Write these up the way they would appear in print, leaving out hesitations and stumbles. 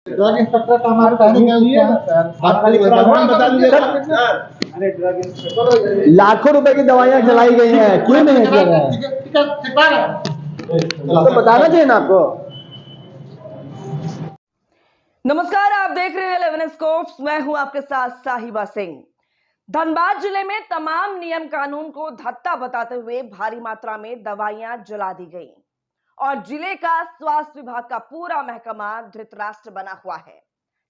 Drug inspector का हमारे कहने के लिए बता दीजिए अरे ड्रग इंस्पेक्टर लाखों रुपए की दवाइयां चलाई गई हैं, क्यों नहीं किया गया है? तो बताना चाहिए ना आपको। नमस्कार, आप देख रहे हैं 11 स्कोप्स। मैं हूं आपके साथ साहिबा सिंह। धनबाद जिले में तमाम नियम कानून को धत्ता बताते हुए भारी मात्रा में दवाइयां जला दी गई और जिले का स्वास्थ्य विभाग का पूरा महकमा धृतराष्ट्र बना हुआ है।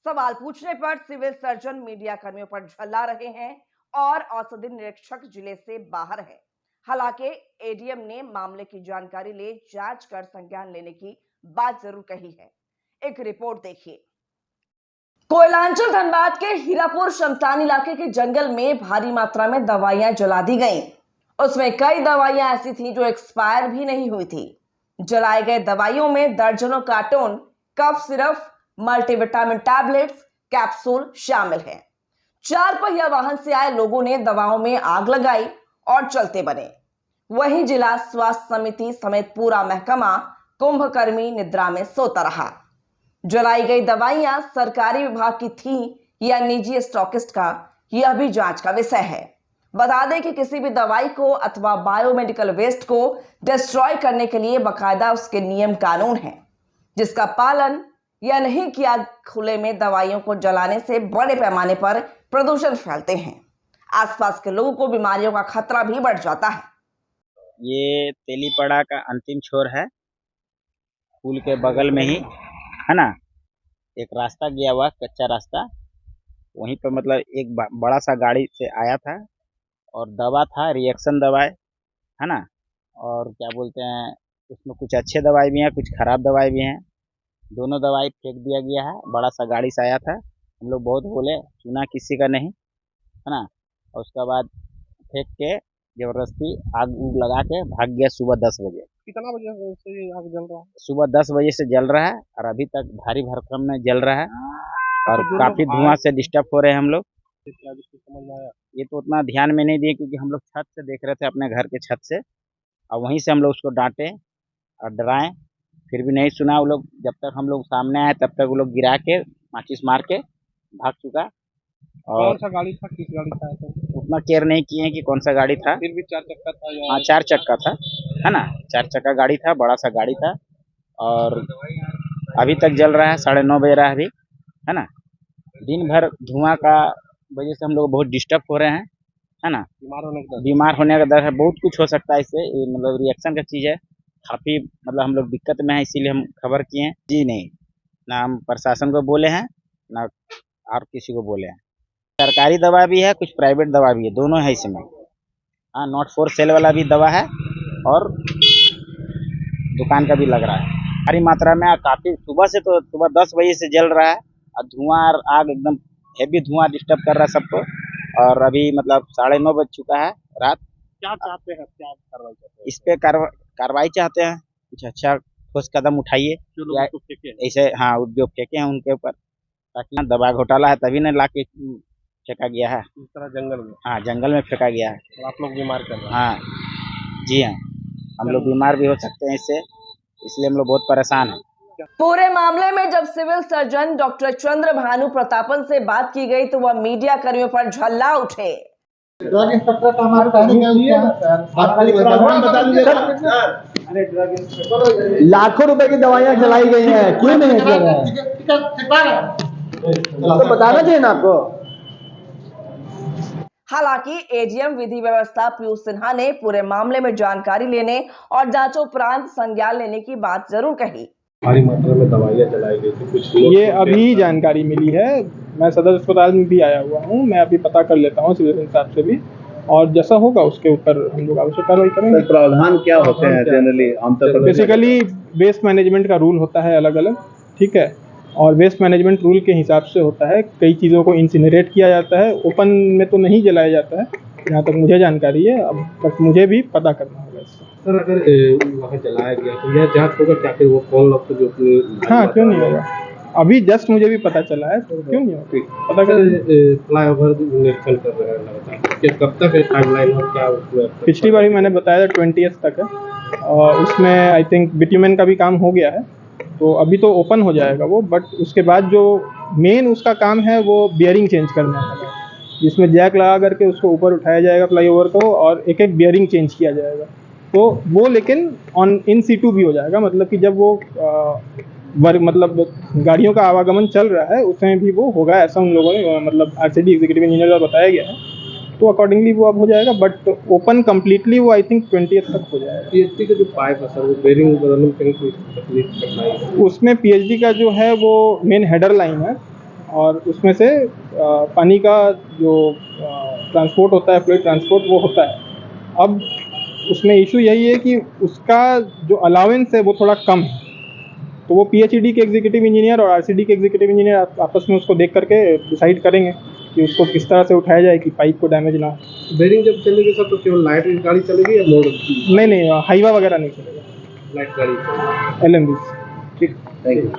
सवाल पूछने पर सिविल सर्जन मीडिया कर्मियों पर झल्ला रहे हैं और औषधि निरीक्षक जिले से बाहर है। हालांकि एडीएम ने मामले की जानकारी ले जांच कर संज्ञान लेने की बात जरूर कही है। एक रिपोर्ट देखिए। कोयलांचल धनबाद के हीरापुर शमशान इलाके के जंगल में भारी मात्रा में दवाइयां जला दी गईं। उसमें कई दवाइयां ऐसी थी जो एक्सपायर भी नहीं हुई थी। जलाए गए दवाइयों में दर्जनों carton cough syrup, multivitamin tablets, capsule शामिल हैं। 4 पहिया वाहन से आए लोगों ने दवाओं में आग लगाई और चलते बने। वहीं जिला स्वास्थ्य समिति समेत पूरा महकमा कुंभकर्मी निद्रा में सोता रहा। जलाई गई दवाइयां सरकारी विभाग की थी या निजी स्टॉकिस्ट का, यह भी जांच का विषय है। बता दें कि किसी भी दवाई को अथवा बायोमेडिकल वेस्ट को डिस्ट्रॉय करने के लिए बकायदा उसके नियम कानून हैं, जिसका पालन या नहीं किया खुले में दवाइयों को जलाने से बड़े पैमाने पर प्रदूषण फैलते हैं। आसपास के लोगों को बीमारियों का खतरा भी बढ़ जाता है। ये तेलीपड़ा का अंतिम छोर है, पुल के बगल में ही है ना। एक रास्ता गया हुआ कच्चा रास्ता, वहीं पर मतलब एक बड़ा सा गाड़ी से आया था और दवा था, रिएक्शन दवाई है ना। और क्या बोलते हैं, उसमें कुछ अच्छे दवाई भी हैं, कुछ खराब दवाई भी हैं। दोनों दवाई फेंक दिया गया है। बड़ा सा गाड़ी से आया था, हम लोग बहुत बोले, सुना किसी का नहीं है ना। और उसके बाद फेंक के जबरदस्ती आग उग लगा के भाग गया सुबह 10 बजे। कितना बजे से ये आग जल रहा है? सुबह 10 बजे से जल रहा है और अभी तक भारी भरकम में जल रहा है और काफी धुआं से डिस्टर्ब हो रहे हैं हम लोग। समझ में आया? ये तो उतना ध्यान में नहीं दिए क्योंकि हम लोग छत से देख रहे थे, अपने घर के छत से, और वहीं से हम लोग उसको डांटे और डराएं, फिर भी नहीं सुना वो लोग। जब तक हम लोग सामने आए तब तक वो लोग गिरा के माचिस मार के भाग चुका। और कौन सा गाड़ी था, किस गाड़ी था? उतना केयर नहीं किए कि कौन सा गाड़ी था। फिर भी 4 चक्का था या? हाँ 4 चक्का था, है ना। 4 चक्का गाड़ी था, बड़ा सा गाड़ी था। और अभी तक जल रहा है, 9:30 बज रहा है अभी, है ना। दिन भर धुआं का वजह से हम लोग बहुत डिस्टर्ब हो रहे हैं, है ना। बीमार होने का डर है, बहुत कुछ हो सकता है इससे। मतलब रिएक्शन का चीज़ है, काफ़ी मतलब हम लोग दिक्कत में है, इसीलिए हम खबर किए हैं। जी नहीं, ना हम प्रशासन को बोले हैं ना और किसी को बोले हैं। सरकारी दवा भी है, कुछ प्राइवेट दवा भी है, दोनों है इसमें। हाँ, नॉट फॉर सेल वाला भी दवा है और दुकान का भी लग रहा है। भारी मात्रा में काफ़ी सुबह से, तो सुबह 10 बजे से जल रहा है और धुआं और आग एकदम हेवी धुआं डिस्टर्ब कर रहा है सबको। और अभी मतलब 9:30 बज चुका है रात। क्या चाहते हैं, क्या कार्रवाई चाहते हैं? इस पे कार्रवाई चाहते हैं, कुछ अच्छा ठोस कदम उठाइए। ऐसे हाँ, जो फेंके हैं उनके ऊपर, ताकि दवा घोटाला है तभी न ला के फेंका गया है इस तरह जंगल में। हाँ, जंगल में फेंका गया है। और आप लोग बीमार कर रहे हैं? हाँ जी हाँ, हम लोग बीमार भी हो सकते हैं इससे, इसलिए हम लोग बहुत परेशान हैं। पूरे मामले में जब सिविल सर्जन डॉक्टर चंद्र भानु प्रतापन से बात की गई तो वह मीडिया कर्मियों पर झल्ला उठे। ड्रग इंस्पेक्टर का हमारे कहने के लिए बता दीजिए अरे ड्रग इंस्पेक्टर लाखों रुपए की दवाइयां जलाई गई हैं, क्यों नहीं किया गया है? तो बताना चाहिए ना आपको। हालांकि एडीएम विधि व्यवस्था पीयूष सिन्हा ने पूरे मामले में जानकारी लेने और जांचोपरांत संज्ञान लेने की बात जरूर कही। भारी मात्रा में दवाइयां जलाई गई थी, कुछ ये अभी जानकारी मिली है। मैं सदर अस्पताल में भी आया हुआ हूँ, मैं अभी पता कर लेता हूँ सिविल इंस्पेक्टर से भी, और जैसा होगा उसके ऊपर हम लोग आवश्यक कार्रवाई करेंगे। प्रावधान क्या होते हैं जनरली आमतौर पर? बेसिकली वेस्ट मैनेजमेंट का रूल होता है अलग अलग, ठीक है, और वेस्ट मैनेजमेंट रूल के हिसाब से होता है। कई चीज़ों को इंसिनरेट किया जाता है, ओपन में तो नहीं जलाया जाता है जहाँ तक मुझे जानकारी है। अब बट मुझे भी पता करना होगा इसका। सर अगर वहाँ जलाया गया तो यह जांच होगा क्या, फिर वो कौन लोग तो जो अपने? हाँ, क्यों नहीं होगा, अभी जस्ट मुझे भी पता चला है, तो क्यों नहीं होगा, पता कर। फ्लाईओवर निरीक्षण कर रहे हैं लगातार, कब तक है टाइमलाइन और क्या? पिछली बार मैंने बताया था 20th तक है, और उसमें आई थिंक बिट्यूमेन का भी काम हो गया है, तो अभी तो ओपन हो जाएगा वो, बट उसके बाद जो मेन उसका काम है वो बियरिंग चेंज करने वाला है, जिसमें जैक लगा करके उसको ऊपर उठाया जाएगा फ्लाईओवर को और एक एक बियरिंग चेंज किया जाएगा। तो वो लेकिन ऑन इन सीटू भी हो जाएगा, मतलब कि जब वो मतलब गाड़ियों का आवागमन चल रहा है उसमें भी वो होगा, ऐसा उन लोगों ने मतलब आरसीडी एग्जीक्यूटिव इंजीनियर द्वारा बताया गया है। तो अकॉर्डिंगली वो अब हो जाएगा, बट ओपन कम्प्लीटली वो आई थिंक 20th तक हो जाएगा। पीएचडी का जो पाइप है सर, वो बेरिंग बदलने में कहीं कोई तकलीफ कठिनाई? उसमें पीएचडी का जो है वो मेन हेडर लाइन है, और उसमें से पानी का जो ट्रांसपोर्ट होता है, फ्लूइड ट्रांसपोर्ट, वो होता है। अब उसमें इशू यही है कि उसका जो अलाउंस है वो थोड़ा कम है, तो वो पीएचडी के एग्जीक्यूटिव इंजीनियर और आरसीडी के एग्जीक्यूटिव इंजीनियर आपस में उसको देख करके डिसाइड करेंगे कि उसको किस तरह से उठाया जाए कि पाइप को डैमेज ना हो। बेरिंग जब चलेगी सर तो केवल लाइट गाड़ी चलेगी या मोड़? नहीं, हाईवा वगैरह नहीं चलेगा, लाइट गाड़ी एलएमवी। ठीक, थैंक यू।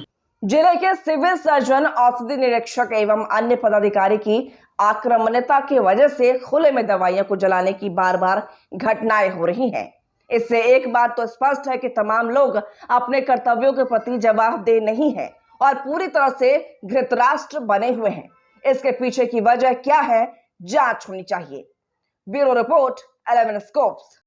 जिले के सिविल सर्जन, औषधि निरीक्षक एवं अन्य पदाधिकारी की आक्रामकता की वजह से खुले में दवाइयों को जलाने की बार बार घटनाएं हो रही हैं। इससे एक बात तो स्पष्ट है कि तमाम लोग अपने कर्तव्यों के प्रति जवाबदेह नहीं हैं और पूरी तरह से धृतराष्ट्र बने हुए हैं। इसके पीछे की वजह क्या है, जांच होनी चाहिए। Bureau report 11 scopes.